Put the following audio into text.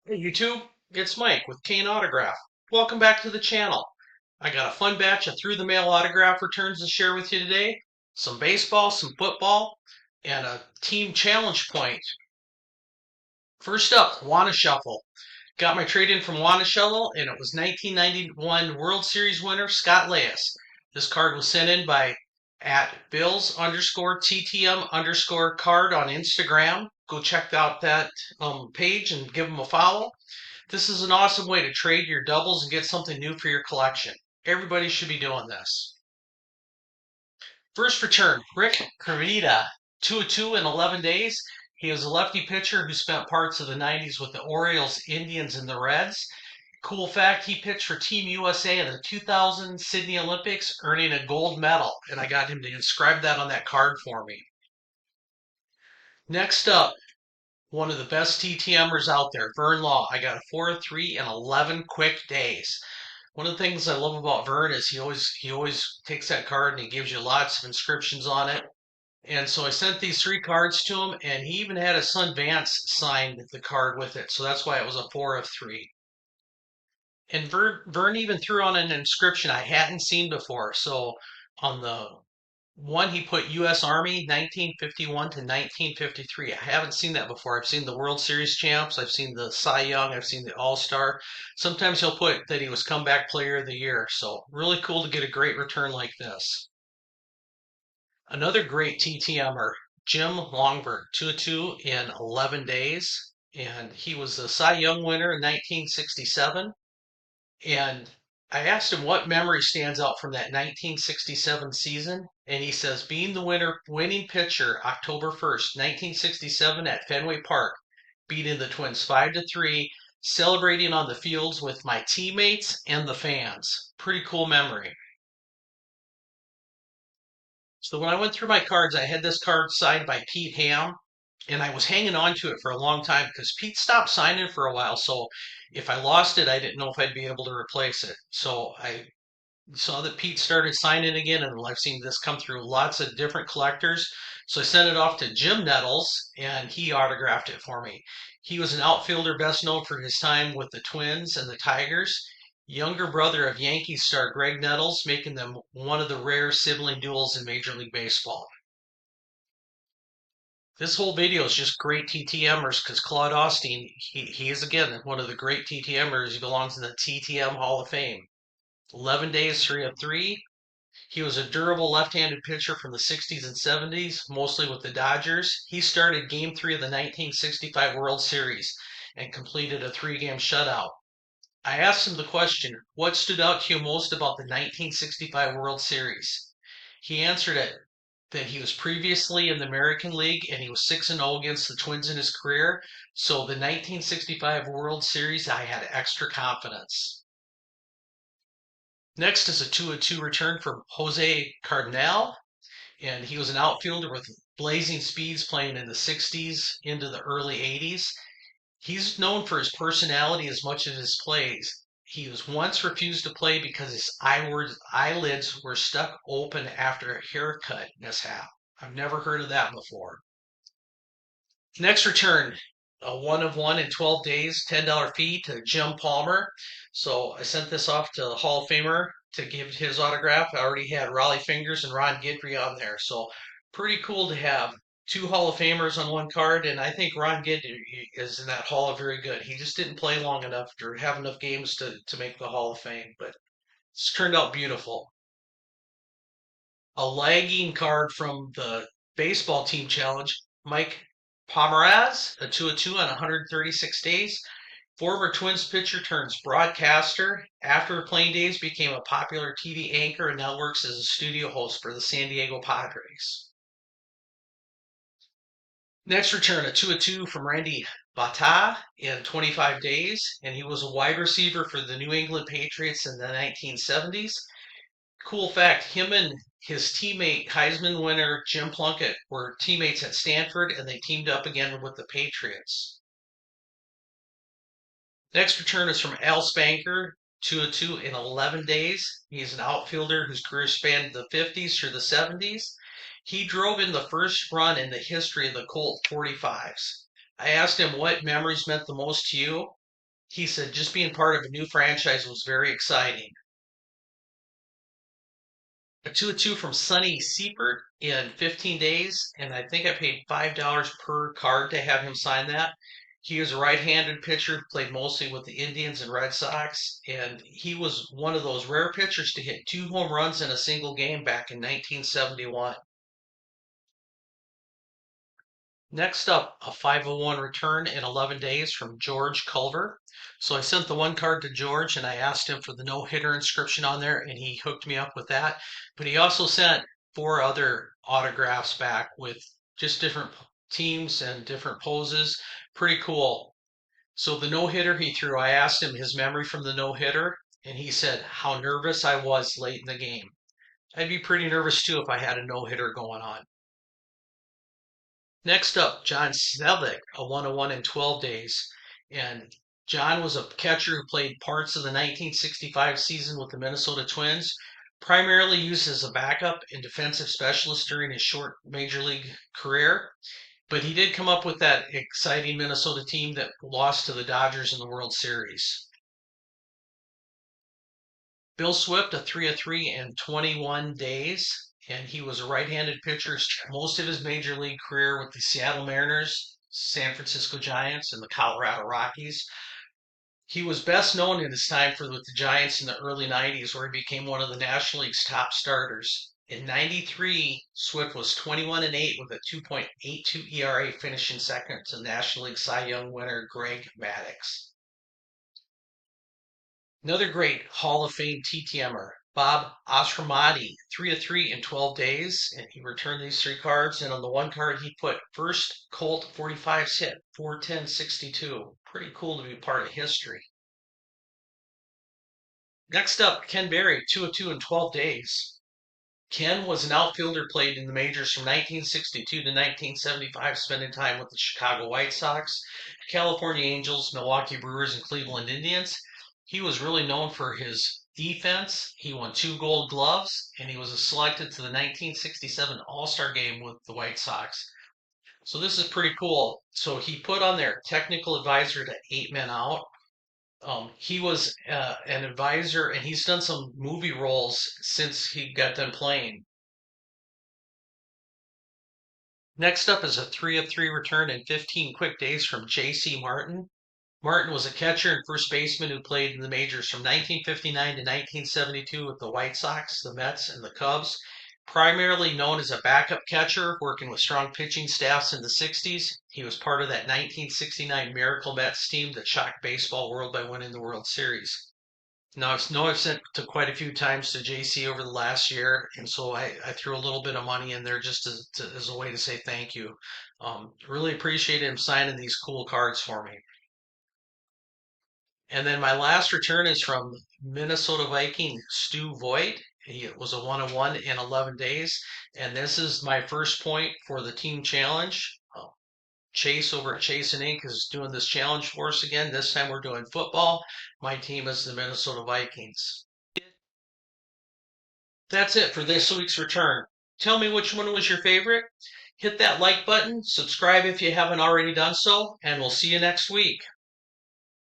Hey YouTube, it's Mike with Kane Autograph. Welcome back to the channel. I got a fun batch of through the mail autograph returns to share with you today. Some baseball, some football, and a team challenge point. First up, Wanna Shuffle. Got my trade in from Wanna Shuffle, and it was 1991 World Series winner Scott Leyes. This card was sent in by at Bills underscore TTM underscore card on Instagram. Go check out that page and give them a follow. This is an awesome way to trade your doubles and get something new for your collection. Everybody should be doing this. First return, Rick Carita, 2-2 in 11 days. He was a lefty pitcher who spent parts of the 90s with the Orioles, Indians, and the Reds. Cool fact, he pitched for Team USA in the 2000 Sydney Olympics, earning a gold medal, and I got him to inscribe that on that card for me. Next up, one of the best TTMers out there, Vern. I got a 4-3 in 11 quick days. One of the things I love about Vern is he always takes that card and he gives you lots of inscriptions on it. And so I sent these three cards to him, and he even had his son Vance sign the card with it. So that's why it was a 4 of 3. And Vern even threw on an inscription I hadn't seen before. So on the one he put U.S. Army 1951 to 1953. I haven't seen that before. I've seen the World Series champs. I've seen the Cy Young. I've seen the All-Star. Sometimes he'll put that he was comeback player of the year. So really cool to get a great return like this. Another great TTMer, Jim Longberg, 2-2 in 11 days. And he was the Cy Young winner in 1967. And I asked him what memory stands out from that 1967 season, and he says being the winning pitcher October 1st, 1967 at Fenway Park, beating the Twins 5-3, celebrating on the fields with my teammates and the fans. Pretty cool memory. So when I went through my cards, I had this card signed by Pete Ham, and I was hanging on to it for a long time because Pete stopped signing for a while. So if I lost it, I didn't know if I'd be able to replace it. So I saw that Pete started signing again, and I've seen this come through lots of different collectors. So I sent it off to Jim Nettles, and he autographed it for me. He was an outfielder best known for his time with the Twins and the Tigers. Younger brother of Yankees star Greg Nettles, making them one of the rare sibling duels in Major League Baseball. This whole video is just great TTMers because Claude Osteen, he is again one of the great TTMers. He belongs in the TTM Hall of Fame. 11 days, 3 of 3. He was a durable left-handed pitcher from the 60s and 70s, mostly with the Dodgers. He started Game 3 of the 1965 World Series and completed a 3-game shutout. I asked him the question, what stood out to you most about the 1965 World Series? He answered it that he was previously in the American League and he was 6-0 against the Twins in his career. So the 1965 World Series, I had extra confidence. Next is a 2-2 return from Jose Cardinal, and he was an outfielder with blazing speeds playing in the 60s into the early 80s. He's known for his personality as much as his plays. He was once refused to play because his eyelids were stuck open after a haircut mishap. I've never heard of that before. Next return, a 1 of 1 in 12 days, $10 fee to Jim Palmer. So I sent this off to the Hall of Famer to give his autograph. I already had Raleigh Fingers and Ron Guidry on there. So pretty cool to have two Hall of Famers on one card. And I think Ron Guidry is in that Hall very good. He just didn't play long enough or have enough games to make the Hall of Fame. But it's turned out beautiful. A lagging card from the baseball team challenge, Mike Pomeraz, a 2-2 on 136 days. Former Twins pitcher turns broadcaster. After playing days, became a popular TV anchor and now works as a studio host for the San Diego Padres. Next return, a 2-2 from Randy Bata in 25 days, and he was a wide receiver for the New England Patriots in the 1970s. Cool fact, him and his teammate, Heisman winner Jim Plunkett, were teammates at Stanford, and they teamed up again with the Patriots. Next return is from Al Spanker, 2-2 in 11 days. He's an outfielder whose career spanned the 50s through the 70s. He drove in the first run in the history of the Colt 45s. I asked him what memories meant the most to you, He said just being part of a new franchise was very exciting. A 2-2 from Sonny Siebert in 15 days, and I think I paid $5 per card to have him sign that. He was a right-handed pitcher who played mostly with the Indians and Red Sox, and he was one of those rare pitchers to hit 2 home runs in a single game back in 1971. Next up, a 501 return in 11 days from George Culver. So I sent the one card to George and I asked him for the no hitter inscription on there, and he hooked me up with that. But he also sent 4 other autographs back with just different teams and different poses. Pretty cool. So the no hitter he threw, I asked him his memory from the no hitter, and he said how nervous I was late in the game. I'd be pretty nervous too if I had a no hitter going on. Next up, John Snellick, a 101 in 12 days. And John was a catcher who played parts of the 1965 season with the Minnesota Twins, primarily used as a backup and defensive specialist during his short major league career. But he did come up with that exciting Minnesota team that lost to the Dodgers in the World Series. Bill Swift, a 3-3 in 21 days, and he was a right-handed pitcher most of his major league career with the Seattle Mariners, San Francisco Giants, and the Colorado Rockies. He was best known in his time with the Giants in the early 90s, where he became one of the National League's top starters. In 93, Swift was 21-8 with a 2.82 ERA, finishing second to National League Cy Young winner Greg Maddux. Another great Hall of Fame TTMer, Bob Ostromati, 3-3 in 12 days, and he returned these 3 cards. And on the one card, he put first Colt 45's hit, 410-62. Pretty cool to be part of history. Next up, Ken Berry, 2-2 in 12 days. Ken was an outfielder, played in the majors from 1962 to 1975, spending time with the Chicago White Sox, California Angels, Milwaukee Brewers, and Cleveland Indians. He was really known for his defense. He won 2 Gold Gloves, and he was selected to the 1967 All-Star Game with the White Sox. So this is pretty cool. So he put on there technical advisor to 8 Men Out. He was an advisor, and he's done some movie roles since he got done playing. Next up is a 3-3 return in 15 quick days from J.C. Martin. Martin was a catcher and first baseman who played in the majors from 1959 to 1972 with the White Sox, the Mets, and the Cubs. Primarily known as a backup catcher, working with strong pitching staffs in the 60s. He was part of that 1969 Miracle Mets team that shocked baseball world by winning the World Series. Now, I know I've sent to quite a few times to JC over the last year, and so I threw a little bit of money in there just as a way to say thank you. Really appreciate him signing these cool cards for me. And then my last return is from Minnesota Viking Stu Voigt. He was a 101 in 11 days, and this is my first point for the team challenge. Chase over at Chase and Inc. is doing this challenge for us again. This time we're doing football. My team is the Minnesota Vikings. That's it for this week's return. Tell me which one was your favorite. Hit that like button, subscribe if you haven't already done so, and we'll see you next week.